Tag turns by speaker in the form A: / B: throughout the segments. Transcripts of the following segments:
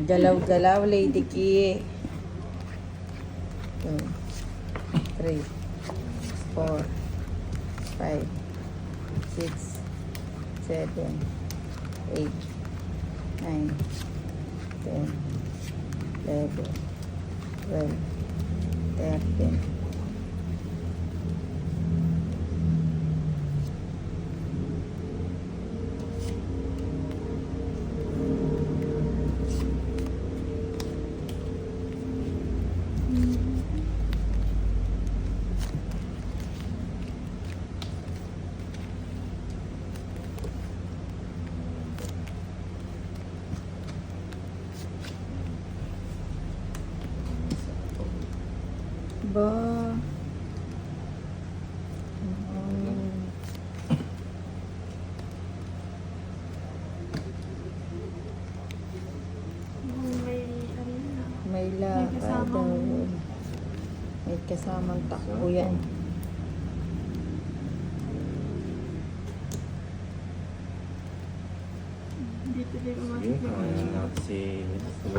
A: Galaw-galaw, Lady Ki. 2, 3, 4, 5, 6, 7, 8, 9, 10, 11, 12, 13. Ba? May laka daw. May kasamang takbo yan.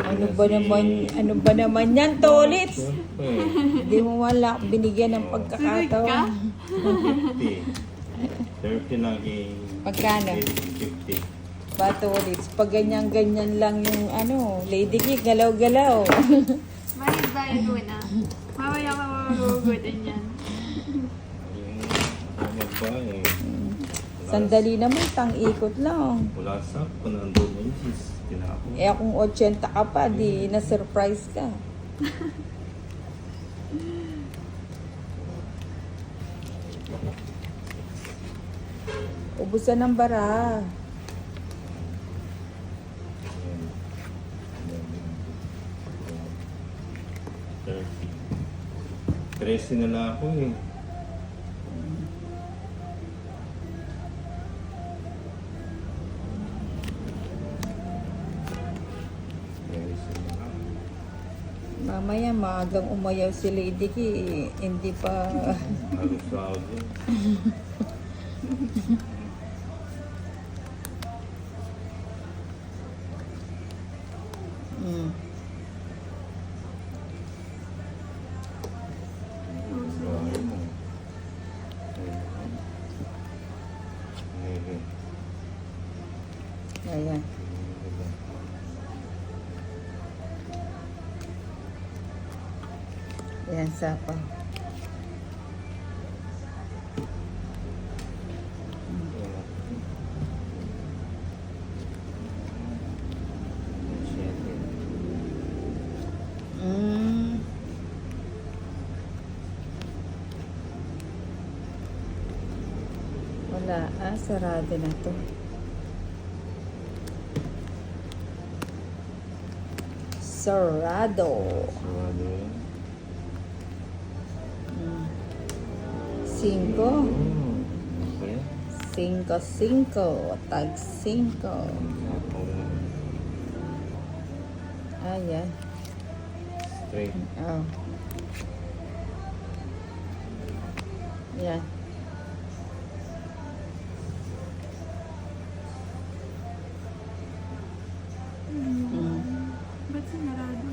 A: Ano ba naman yan, Tolits? Hindi mo wala binigyan ng pagkakataon.
B: 30 lagi.
A: Pagkano?
B: 50.
A: Ba, Tolits? Pag ganyan-ganyan lang yung Lady Ki, galaw-galaw.
C: Bayad mo na. Mamaya ka magugutin yan.
A: Sandali naman, tang-ikot lang.
B: Wala sa panandun mo yung tinapon.
A: Kung 80 ka pa, di na-surprise ka. Ubusan ng bara.
B: Tresi na lang ako eh.
A: Mamaya, maagang umayaw si Lady Ki, hindi pa...
B: Halos sa ako.
A: Ayan. Ayan, sapa. Wala. Sarado na to. Sarado. Cinco.
B: Okay.
A: 5-5. Tag 5. Ayan.
B: Straight.
A: Oh. Ayan.
C: Ba't sinarado?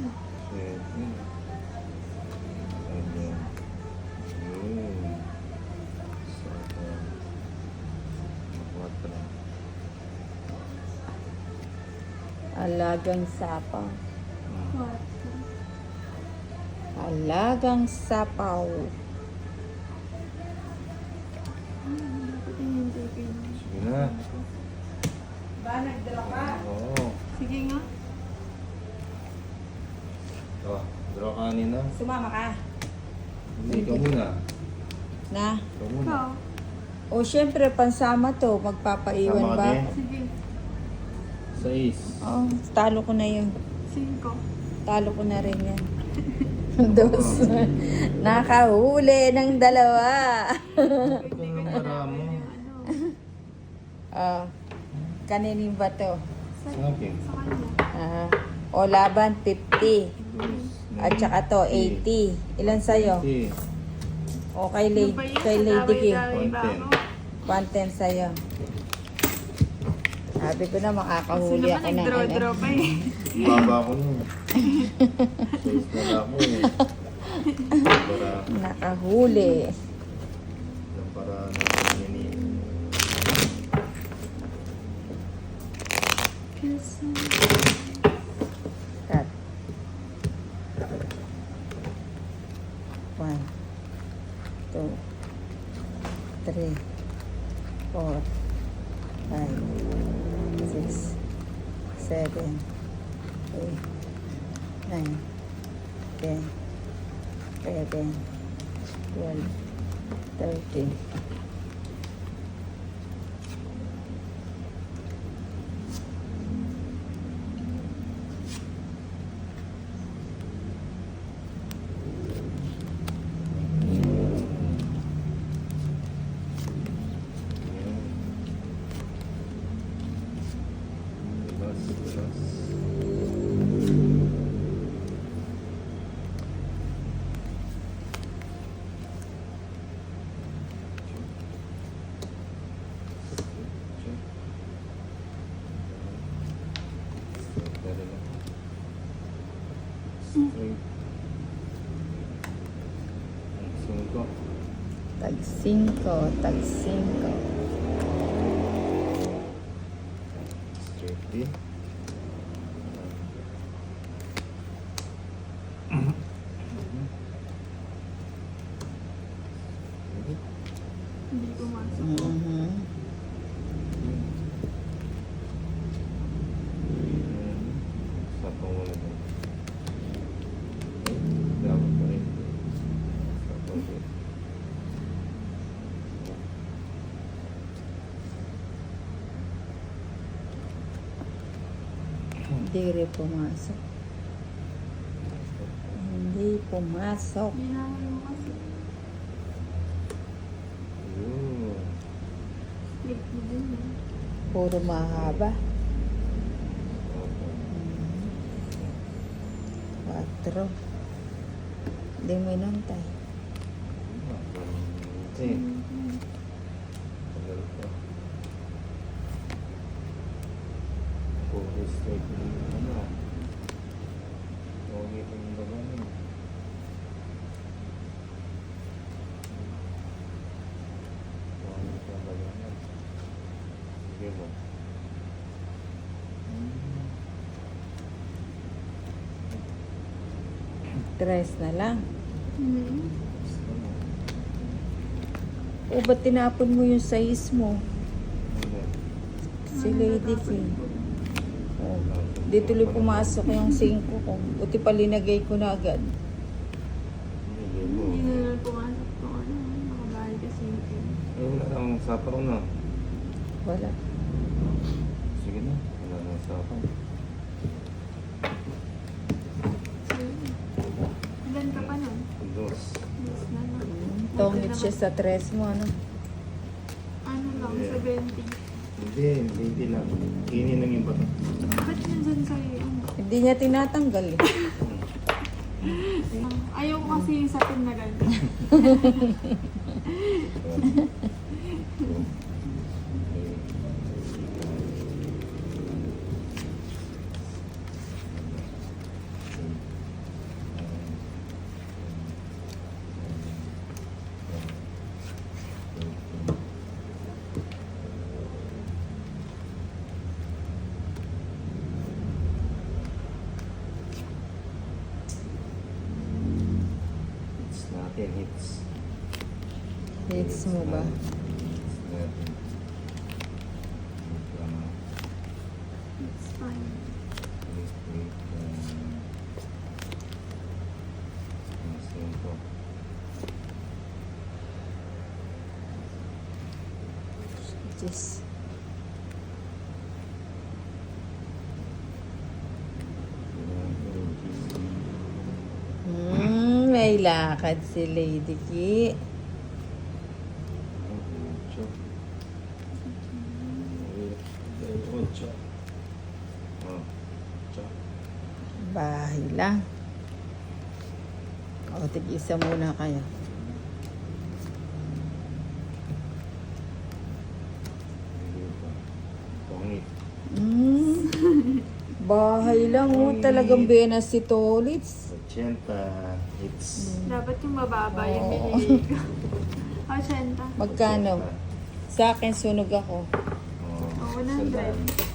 A: Alagang sapaw.
C: Kwarto.
A: Alagang sapaw.
C: Dapat hinintay ko yun.
B: Sige na.
A: Ba, nagdala ka?
B: Oo.
C: Sige nga.
B: Draw ka kanina.
A: Sumama ka.
B: Hindi ka muna.
A: Na?
B: Ikaw muna.
C: Ikaw.
A: O, syempre, pansama to. Magpapaiwan
B: Sama ka
A: ba?
B: din.
C: Sige.
B: 6.
A: Oh, talo ko na yun.
C: 5.
A: Talo ko na rin yan. Dos. Nakahuli ng dalawa.
B: Ito ang para mo.
A: Oh, kaninin ba to?
C: Sa
B: Okay.
C: kanya.
A: O, laban 50. At saka to, 80. Ilan sa'yo?
B: 80.
A: O, kay Lady Ki. 110 sa'yo. Sabi ko na
C: Kasi
A: makakahuli
C: naman
A: ako ng
C: nag-draw-draw pa eh.
B: Baba ko nun. Size na lang ako eh. Para,
A: Nakahuli.
B: para nagsininin.
A: Cut. 1, 2, 3, 4, 5, 6, 7, 8, 9, 10, 11, 12, 13.
B: Straight. Ang sungko.
A: Tag 5, tag 5.
B: Straight din.
C: Hindi pumasok.
A: Mhm.
B: Sapang wala din. Dapat pa rin. Sapang din.
A: Hindi rin pumasok. Hindi pumasok.
C: Ginamay mo kasi.
B: Yun.
C: Click mo din eh.
A: Puro mahaba.
B: Okay.
A: 4. Hindi mo inantay.
B: Kasi, tagal pa. Puro straight din ano. Okay pa yung baba niya. Okay pa yung baba niya. Sige mo.
A: Tres na lang.
C: Hmm.
A: O ba't tinapon mo yung size mo? Si Lady King. Oh, di tuloy pumasok yung 5 ko. Buti pa linagay ko na agad.
C: Hindi na lang pumasok ko. Ano, nakabali kasi yung pin.
B: Eh, wala lang sapaw na.
A: Wala.
B: Sige na, wala lang sapaw.
C: Ilan ka pa nun?
B: Dos.
C: Yes na lang.
A: Tongit siya sa tres mo, ano?
C: Ano lang,
B: Yeah.
C: 70.
B: Hindi lang. Kini lang yung bato.
C: Ba't nandyan sa'yo yung ano?
A: Hindi niya tinatanggal eh.
C: Ayaw ko kasi yung sa pin na ganyan.
B: Hits natin, hits.
A: Hits mo ba?
B: Hits natin.
C: It's fine.
A: Just may lakad si Lady Ki. Bahay lang. O, tig-isa muna kayo.
B: Pangit.
A: Bahay lang, oh. Talagang benas si Tolits.
B: 80. It's...
C: Dapat yung mababa yung
A: Oo.
C: binili ko. 80.
A: Magkano? Sa akin, sunog ako.
B: Oh,
C: Oo, 100.